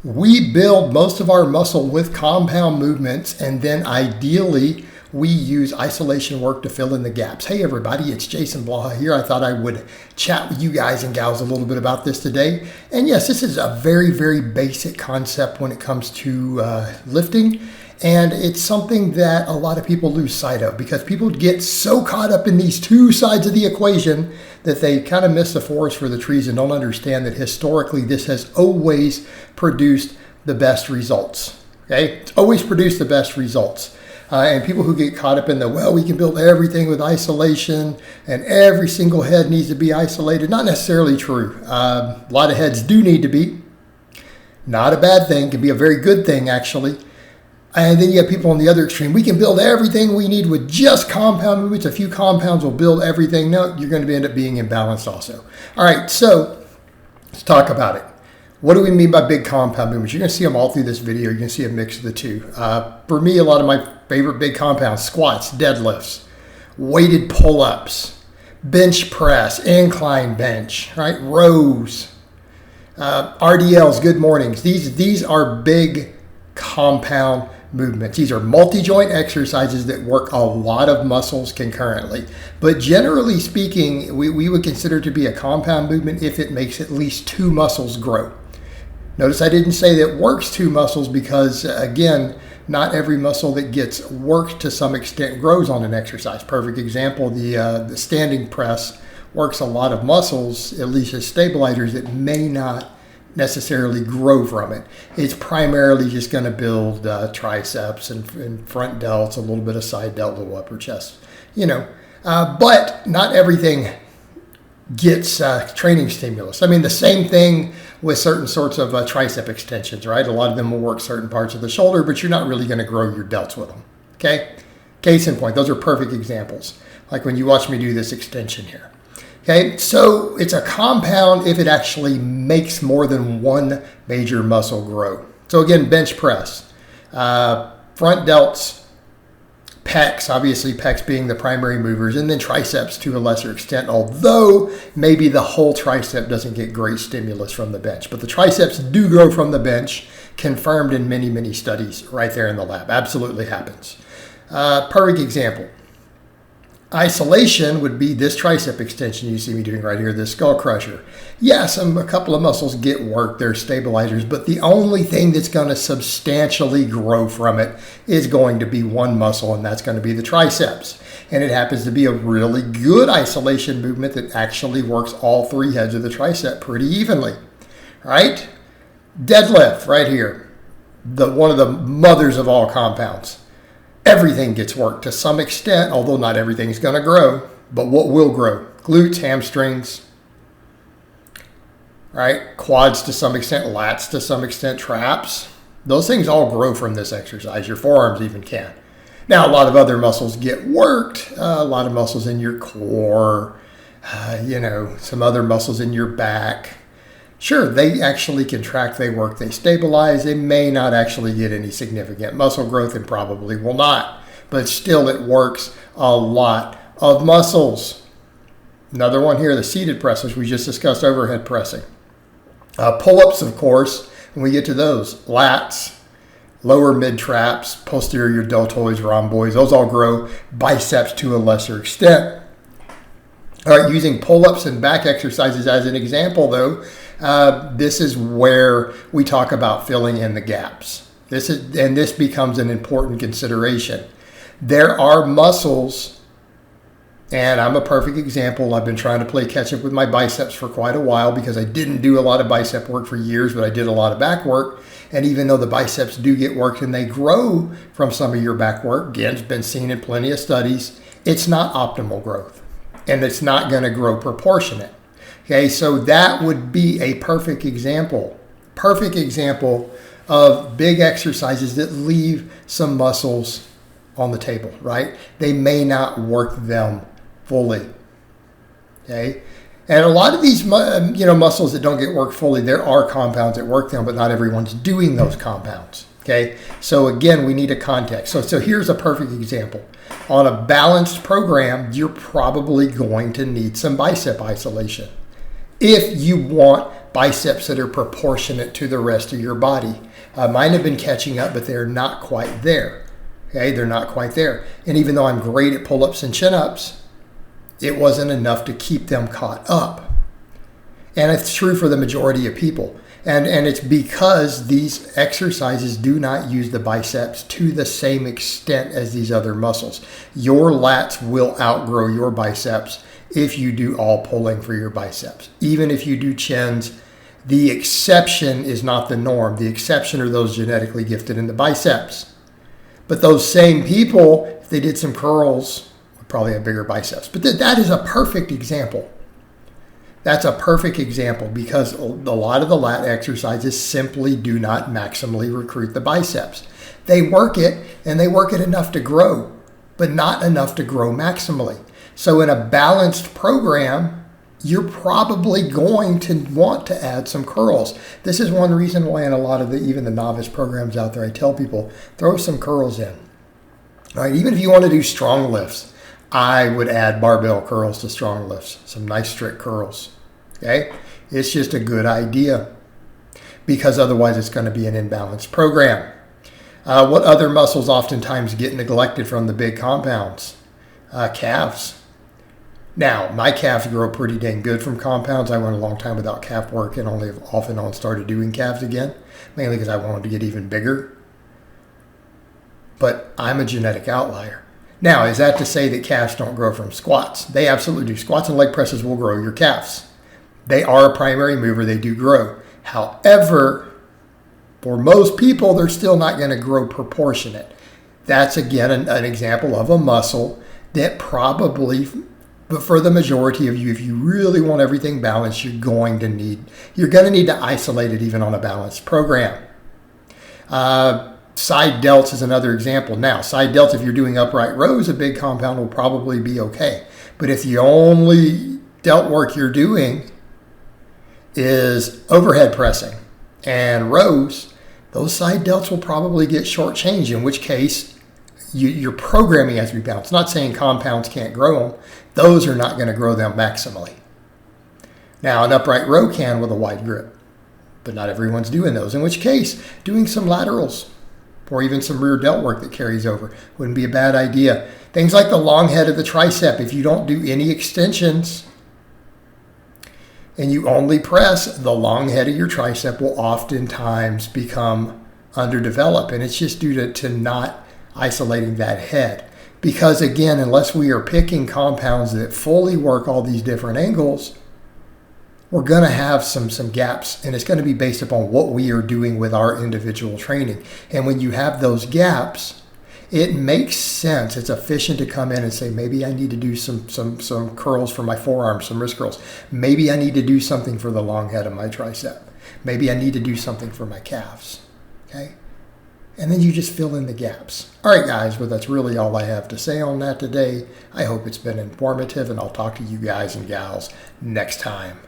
We build most of our muscle with compound movements, and then ideally we use isolation work to fill in the gaps. Hey everybody, it's Jason Blaha here. I thought I would chat with you guys and gals a little bit about this today. And yes, this is a very, very basic concept when it comes to lifting. And it's something that a lot of people lose sight of because people get so caught up in these two sides of the equation that they kind of miss the forest for the trees and don't understand that historically this has always produced the best results. Okay, it's always produced the best results. And people who get caught up in the, well, we can build everything with isolation and every single head needs to be isolated. Not necessarily true. A lot of heads do need to be. Not a bad thing. Can be a very good thing, actually. And then you have people on the other extreme. We can build everything we need with just compound movements. A few compounds will build everything. No, you're going to end up being imbalanced also. All right, so let's talk about it. What do we mean by big compound movements? You're going to see them all through this video. You're going to see a mix of the two. For me, a lot of my favorite big compounds: squats, deadlifts, weighted pull-ups, bench press, incline bench, right? Rows, RDLs, good mornings. These are big compound movements. These are multi-joint exercises that work a lot of muscles concurrently. But generally speaking, we would consider it to be a compound movement if it makes at least two muscles grow. Notice I didn't say that works two muscles because, again, not every muscle that gets worked to some extent grows on an exercise. Perfect example, the standing press works a lot of muscles, at least as stabilizers, that may not necessarily grow from it. It's primarily just going to build triceps and front delts, a little bit of side delt, little upper chest, but not everything gets training stimulus. I mean, the same thing with certain sorts of tricep extensions, right? A lot of them will work certain parts of the shoulder, but you're not really going to grow your delts with them, okay? Case in point, those are perfect examples, like when you watch me do this extension here. Okay, so it's a compound if it actually makes more than one major muscle grow. So again, bench press, front delts, pecs, obviously pecs being the primary movers, and then triceps to a lesser extent, although maybe the whole tricep doesn't get great stimulus from the bench. But the triceps do grow from the bench, confirmed in many, many studies right there in the lab. Absolutely happens. Perfect example. Isolation would be this tricep extension you see me doing right here, this skull crusher. Yes, a couple of muscles get worked, they're stabilizers, but the only thing that's going to substantially grow from it is going to be one muscle, and that's going to be the triceps. And it happens to be a really good isolation movement that actually works all three heads of the tricep pretty evenly, right? Deadlift right here, one of the mothers of all compounds. Everything gets worked to some extent, although not everything's going to grow. But what will grow? Glutes, hamstrings, right? Quads to some extent, lats to some extent, traps. Those things all grow from this exercise. Your forearms even can. Now, a lot of other muscles get worked. A lot of muscles in your core, some other muscles in your back. Sure, they actually contract, they work, they stabilize. They may not actually get any significant muscle growth and probably will not. But still, it works a lot of muscles. Another one here, the seated press, which we just discussed, overhead pressing. Pull-ups, of course, when we get to those. Lats, lower mid-traps, posterior deltoids, rhomboids, those all grow. Biceps to a lesser extent. All right, using pull-ups and back exercises as an example, though, this is where we talk about filling in the gaps. This becomes an important consideration. There are muscles, and I'm a perfect example. I've been trying to play catch up with my biceps for quite a while because I didn't do a lot of bicep work for years, but I did a lot of back work. And even though the biceps do get worked and they grow from some of your back work, again, it's been seen in plenty of studies, it's not optimal growth. And it's not going to grow proportionate. Okay, so that would be a perfect example of big exercises that leave some muscles on the table, right? They may not work them fully. Okay, and a lot of these, muscles that don't get worked fully, there are compounds that work them, but not everyone's doing those compounds. Okay, so again, we need a context. So here's a perfect example. On a balanced program, you're probably going to need some bicep isolation if you want biceps that are proportionate to the rest of your body. Mine have been catching up, but they're not quite there. Okay, they're not quite there. And even though I'm great at pull-ups and chin-ups, it wasn't enough to keep them caught up. And it's true for the majority of people. And it's because these exercises do not use the biceps to the same extent as these other muscles. Your lats will outgrow your biceps if you do all pulling for your biceps. Even if you do chins, the exception is not the norm. The exception are those genetically gifted in the biceps. But those same people, if they did some curls, would probably have bigger biceps. But that is a perfect example. That's a perfect example because a lot of the lat exercises simply do not maximally recruit the biceps. They work it, and they work it enough to grow, but not enough to grow maximally. So in a balanced program, you're probably going to want to add some curls. This is one reason why in a lot of even the novice programs out there, I tell people, throw some curls in. All right, even if you want to do strong lifts, I would add barbell curls to strong lifts, some nice strict curls, okay? It's just a good idea because otherwise it's going to be an imbalanced program. What other muscles oftentimes get neglected from the big compounds? Calves. Now, my calves grow pretty dang good from compounds. I went a long time without calf work and only off and on started doing calves again, mainly because I wanted to get even bigger. But I'm a genetic outlier. Now, is that to say that calves don't grow from squats? They absolutely do. Squats and leg presses will grow your calves. They are a primary mover. They do grow. However, for most people, they're still not going to grow proportionate. That's, again, an example of a muscle that probably, but for the majority of you, if you really want everything balanced, you're going to need to isolate it even on a balanced program. Side delts is another example. Now, side delts, if you're doing upright rows, a big compound will probably be okay. But if the only delt work you're doing is overhead pressing and rows, those side delts will probably get shortchanged, in which case your programming has to be balanced. Not saying compounds can't grow them. Those are not going to grow them maximally. Now, an upright row can with a wide grip, but not everyone's doing those, in which case doing some laterals or even some rear delt work that carries over wouldn't be a bad idea. Things like the long head of the tricep, if you don't do any extensions and you only press, the long head of your tricep will oftentimes become underdeveloped. And it's just due to not isolating that head. Because again, unless we are picking compounds that fully work all these different angles, we're going to have some gaps, and it's going to be based upon what we are doing with our individual training. And when you have those gaps, it makes sense. It's efficient to come in and say, maybe I need to do some curls for my forearms, some wrist curls. Maybe I need to do something for the long head of my tricep. Maybe I need to do something for my calves, okay? And then you just fill in the gaps. All right, guys, well, that's really all I have to say on that today. I hope it's been informative, and I'll talk to you guys and gals next time.